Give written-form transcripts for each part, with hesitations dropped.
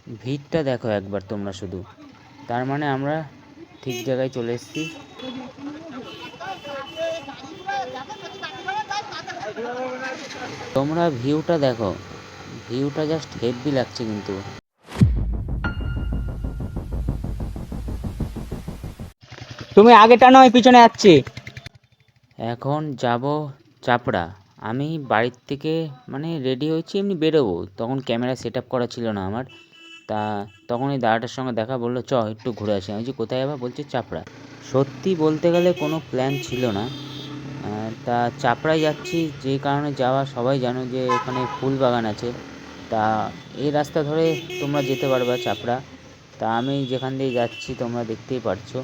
ভিড়টা দেখো একবার তোমরা শুধু। তার মানে আমরা ঠিক জায়গায় চলে এসেছি। তোমরা ভিউটা দেখো, ভিউটা জাস্ট হেভি লাগছে কিন্তু। তুমি আগে টানো, আমি পিছনে যাচ্ছি। এখন যাব চাপড়া। আমি বাড়ির থেকে মানে রেডি হয়েছি, এমনি বেরোবো, তখন ক্যামেরা সেট আপ করা ছিল না আমার। তা তখন এই দাদাটার সঙ্গে দেখা, বললো চ একটু ঘুরে আসি। আমি যে কোথায় যাবা, বলছে চাপড়া। সত্যি বলতে গেলে কোনো প্ল্যান ছিল না, তা চাপড়ায় যাচ্ছি। যে কারণে যাওয়া সবাই জানো যে ওখানে ফুল বাগান আছে। তা এই রাস্তা ধরে তোমরা যেতে পারবা চাপড়া। তা আমি যেখান দিয়ে যাচ্ছি তোমরা দেখতেই পারছো।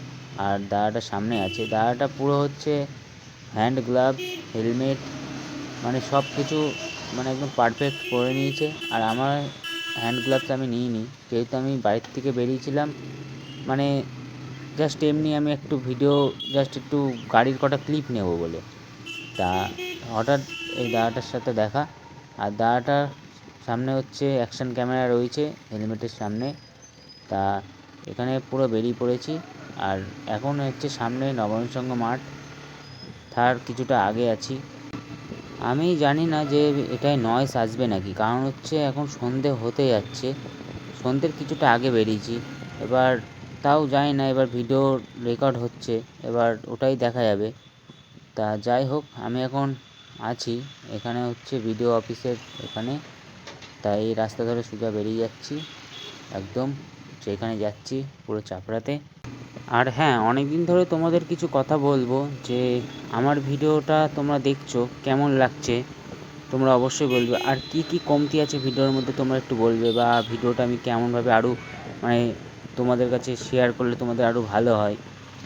আর দাদাটা সামনে আছে, দাদাটা পুরো হচ্ছে হ্যান্ড গ্লাভ, হেলমেট, মানে সব কিছু মানে একদম পারফেক্ট পরে নিয়েছে। আর আমার হ্যান্ড গ্লাভস আমি নিইনি, যেহেতু আমি বাড়ির থেকে বেরিয়েছিলাম মানে জাস্ট এমনি আমি একটু ভিডিও, জাস্ট একটু গাড়ির কটা ক্লিপ নেব বলে। তা হঠাৎ এই দাদাটার সাথে দেখা। আর দাদাটার সামনে হচ্ছে অ্যাকশন ক্যামেরা রয়েছে হেলমেটের সামনে। তা এখানে পুরো বেরিয়ে পড়েছি। আর এখন হচ্ছে সামনে নবান্ন সংঘ মাঠ, তার কিছুটা আগে আছি। আমি জানি না যে এটায় নয়েজ আসবে নাকি, কারণ হচ্ছে এখন সন্ধে হতে যাচ্ছে, সন্ধ্যের কিছুটা আগে বেরিয়েছি। এবার তাও জানি না, এবার ভিডিও রেকর্ড হচ্ছে, এবার ওটাই দেখা যাবে। তা যাই হোক, আমি এখন আছি এখানে হচ্ছে ভিডিও অফিসের এখানে। তাই এই রাস্তা ধরে সোজা বেরিয়ে যাচ্ছি একদম, যেখানে যাচ্ছি পুরো চাপড়াতে। আর হ্যাঁ, অনেক দিন ধরে তোমাদের কিছু কথা বলবো, যে আমার ভিডিওটা তোমরা দেখছো কেমন লাগছে তোমরা অবশ্যই বলবে। আর কি কি কমতি আছে ভিডিওর মধ্যে তোমরা একটু বলবে, বা ভিডিওটা আমি কেমনভাবে আরও মানে তোমাদের কাছে শেয়ার করলে তোমাদের আরও ভালো হয়,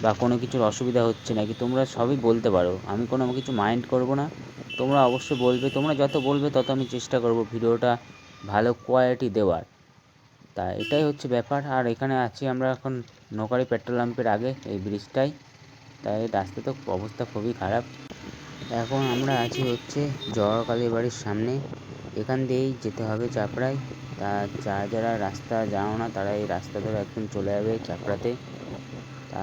বা কোনো কিছুর অসুবিধা হচ্ছে নাকি, তোমরা সবই বলতে পারো। আমি কোনো কিছু মাইন্ড করব না, তোমরা অবশ্যই বলবে। তোমরা যত বলবে তত আমি চেষ্টা করব ভিডিওটা ভালো কোয়ালিটি দেওয়ার। তা এটাই হচ্ছে ব্যাপার। আর এখানে আছি আমরা এখন নোকারি পেট্রোল পাম্পের আগে, এই ব্রিজটাই। তাই রাস্তা তো অবস্থা খুবই খারাপ। এখন আমরা আছি হচ্ছে জহরকালী বাড়ির সামনে, এখান দিয়েই যেতে হবে চাপড়ায়। তা যারা যারা রাস্তা জানো না, তারা এই রাস্তা ধরে একদম চলে যাবে চাপড়াতে। তা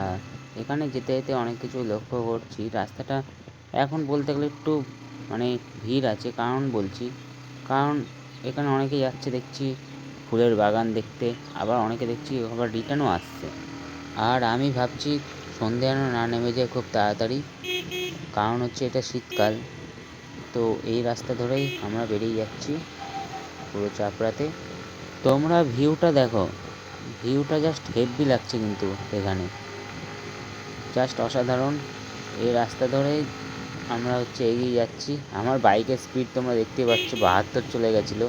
এখানে যেতে যেতে অনেক কিছু লক্ষ্য করছি। রাস্তাটা এখন বলতে গেলে একটু মানে ভিড় আছে, কারণ বলছি, কারণ এখানে অনেকে যাচ্ছে দেখছি ফুলের বাগান দেখতে, আবার অনেকে দেখছি আবার রিটার্নও আসছে। আর আমি ভাবছি সন্ধে যেন না নেমে যায় খুব তাড়াতাড়ি, কারণ হচ্ছে এটা শীতকাল। তো এই রাস্তা ধরেই আমরা বেরিয়ে যাচ্ছি পুরো চাপড়াতে। তোমরা ভিউটা দেখো, ভিউটা জাস্ট হেভি লাগছে কিন্তু এখানে, জাস্ট অসাধারণ। এই রাস্তা ধরেই আমরা হচ্ছে এগিয়ে যাচ্ছি। আমার বাইকের স্পিড তোমরা দেখতেই পাচ্ছ, 72 চলে গেছিলো।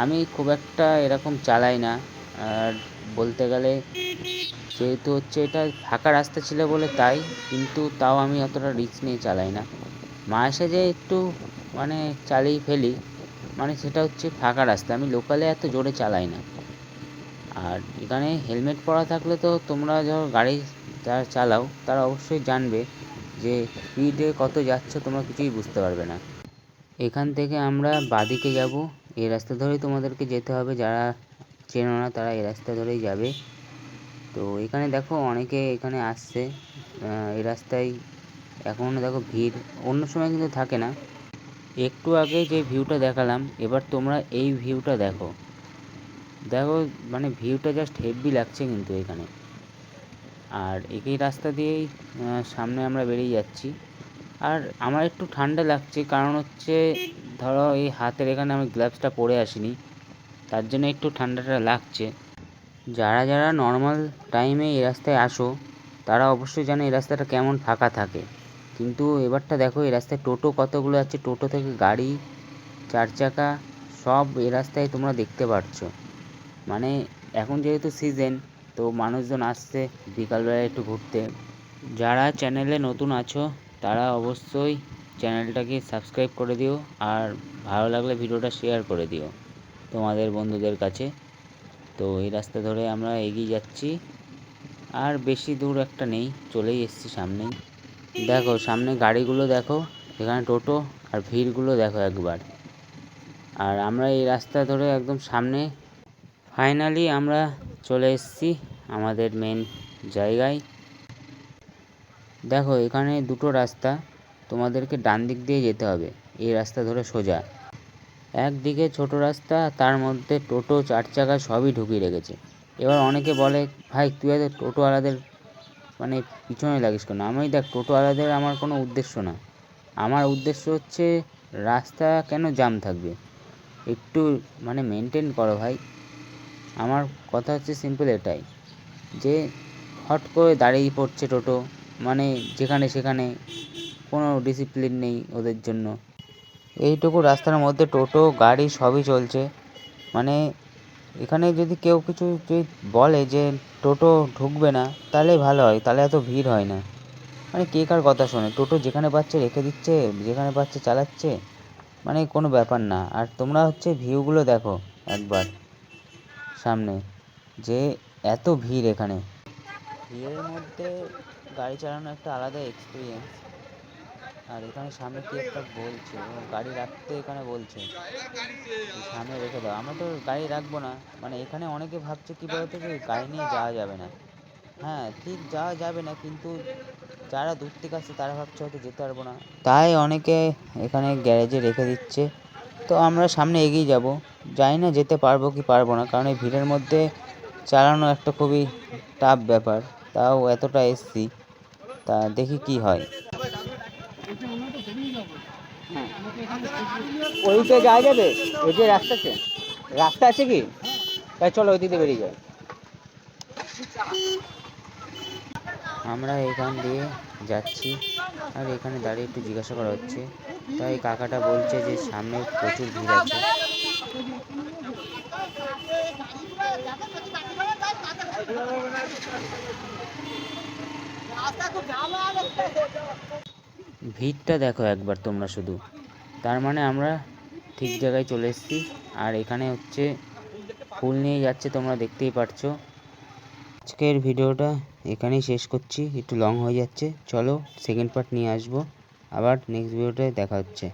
আমি খুব একটা এরকম চালাই না। আর বলতে গেলে যেহেতু হচ্ছে এটা ফাঁকা রাস্তা ছিল বলে তাই, কিন্তু তাও আমি অতটা রিস্ক নিয়ে চালাই না। মাঝে সাঝে একটু মানে চালিয়ে ফেলি, মানে সেটা হচ্ছে ফাঁকা রাস্তা, আমি লোকালে এত জোরে চালাই না। আর এখানে হেলমেট পরা থাকলে তো তোমরা যখন গাড়ি যারা চালাও তারা অবশ্যই জানবে যে স্পিডে কত যাচ্ছ, তোমরা কিছুই বুঝতে পারবে না। এখান থেকে আমরা বাঁদিকে যাব, এই রাস্তা ধরেই তোমাদেরকে যেতে হবে। যারা চেনো না তারা এই রাস্তা ধরেই যাবে। তো এখানে দেখো অনেকে এখানে আসছে এই রাস্তায়। এখনও দেখো ভিড়, অন্য সময় কিন্তু থাকে না। একটু আগে যে ভিউটা দেখালাম, এবার তোমরা এই ভিউটা দেখো। দেখো মানে ভিউটা জাস্ট হেভি লাগছে কিন্তু এখানে। আর এই রাস্তা দিয়েই সামনে আমরা বেরিয়ে যাচ্ছি। আর আমার একটু ঠান্ডা লাগছে, কারণ হচ্ছে ধরো এই হাতের এখানে আমি গ্লাভসটা পরে আসিনি, তার জন্য একটু ঠান্ডাটা লাগছে। যারা যারা নর্মাল টাইমে এই রাস্তায় আসো তারা অবশ্যই জানে এই রাস্তাটা কেমন ফাঁকা থাকে। কিন্তু এবারটা দেখো এই রাস্তায় টোটো কতগুলো আছে, টোটো থেকে গাড়ি, চার চাকা, সব এই রাস্তায় তোমরা দেখতে পাচ্ছো। মানে এখন যেহেতু সিজন, তো মানুষজন আসছে বিকালবেলায় একটু ঘুরতে। যারা চ্যানেলে নতুন আছো তারা অবশ্যই চ্যানেলটাকে সাবস্ক্রাইব করে দিও, আর ভালো লাগলে ভিডিওটা শেয়ার করে দিও তোমাদের বন্ধুদের কাছে। তো এই রাস্তা ধরে আমরা এগিয়ে যাচ্ছি, আর বেশি দূর একটা নেই, চলেই এসেছি সামনেই। দেখো সামনে গাড়িগুলো দেখো, এখানে টোটো, আর ভিড়গুলো দেখো একবার। আর আমরা এই রাস্তা ধরে একদম সামনে ফাইনালি আমরা চলে এসেছি আমাদের মেন জায়গায়। দেখো এখানে দুটো রাস্তা, তোমাদেরকে ডান দিক দিয়ে যেতে হবে, এই রাস্তা ধরে সোজা। একদিকে ছোট রাস্তা, তার মধ্যে টোটো 4 চাকা সবই ঢুকিয়ে রেখেছে। এবার অনেকে বলে, ভাই তুই এত টোটোওয়ালাদের মানে পিছনে লাগিস কেন? আমি দেখ, টোটোওয়ালাদের আমার কোনো উদ্দেশ্য না, আমার উদ্দেশ্য হচ্ছে রাস্তা কেন জ্যাম থাকবে, একটু মানে মেনটেন করো ভাই। আমার কথা হচ্ছে সিম্পল এটাই, যে হট করে দাঁড়িয়ে পড়ছে টোটো, মানে যেখানে সেখানে, কোনো ডিসিপ্লিন নেই ওদের জন্য। এইটুকু রাস্তার মধ্যে টোটো গাড়ি সবই চলছে, মানে এখানে যদি কেউ কিছু যদি বলে যে টোটো ঢুকবে না, তাহলে ভালো হয়, তাহলে এত ভিড় হয় না। মানে কে কার কথা শোনে, টোটো যেখানে পাচ্ছে রেখে দিচ্ছে, যেখানে পাচ্ছে চালাচ্ছে, মানে কোনো ব্যাপার না। আর তোমরা হচ্ছে ভিউগুলো দেখো একবার সামনে, যে এত ভিড় এখানে। ভিড়ের মধ্যে গাড়ি চালানো একটা আলাদা এক্সপিরিয়েন্স। আর এখানে সামনে কি একটা বলছে, ও গাড়ি রাখতে এখানে বলছে, এই সামনে রেখে দাও। আমরা তো গাড়ি রাখবো না, মানে এখানে অনেকে ভাবছে কি বলতো, যে গাড়ি নিয়ে যাওয়া যাবে না। হ্যাঁ ঠিক যাওয়া যাবে না, কিন্তু যারা দূর থেকে আসছে তারা ভাবছে হয়তো যেতে পারবো না, তাই অনেকে এখানে গ্যারেজে রেখে দিচ্ছে। তো আমরা সামনে এগিয়ে যাব, জানি না যেতে পারবো কি পারবো না, কারণ এই ভিড়ের মধ্যে চালানো একটা খুবই টাফ ব্যাপার। তাও এতটা এসছি, তা দেখি কি হয়। ওইদিকে যাওয়া যাবে? ওই যে রাস্তা আছে, রাস্তা আছে কি? তাই চলো ওই দিকে বেরিয়ে যাই। আমরা এখান দিয়ে যাচ্ছি, আর এখানে দাঁড়িয়ে একটু জিজ্ঞাসা করা হচ্ছে, তাই কাকাটা বলছে যে সামনে প্রচুর ভিড় আছে। ভিড়টা দেখো একবার তোমরা শুধু, তার মানে আমরা ঠিক জায়গায় চলে এসেছি। আর এখানে হচ্ছে ফুল নিয়ে যাচ্ছে, তোমরা দেখতেই পারছো। আজকের ভিডিওটা এখানেই শেষ করছি, একটু লং হয়ে যাচ্ছে। চলো সেকেন্ড পার্ট নিয়ে আসবো, আবার নেক্সট ভিডিওটায় দেখা হচ্ছে।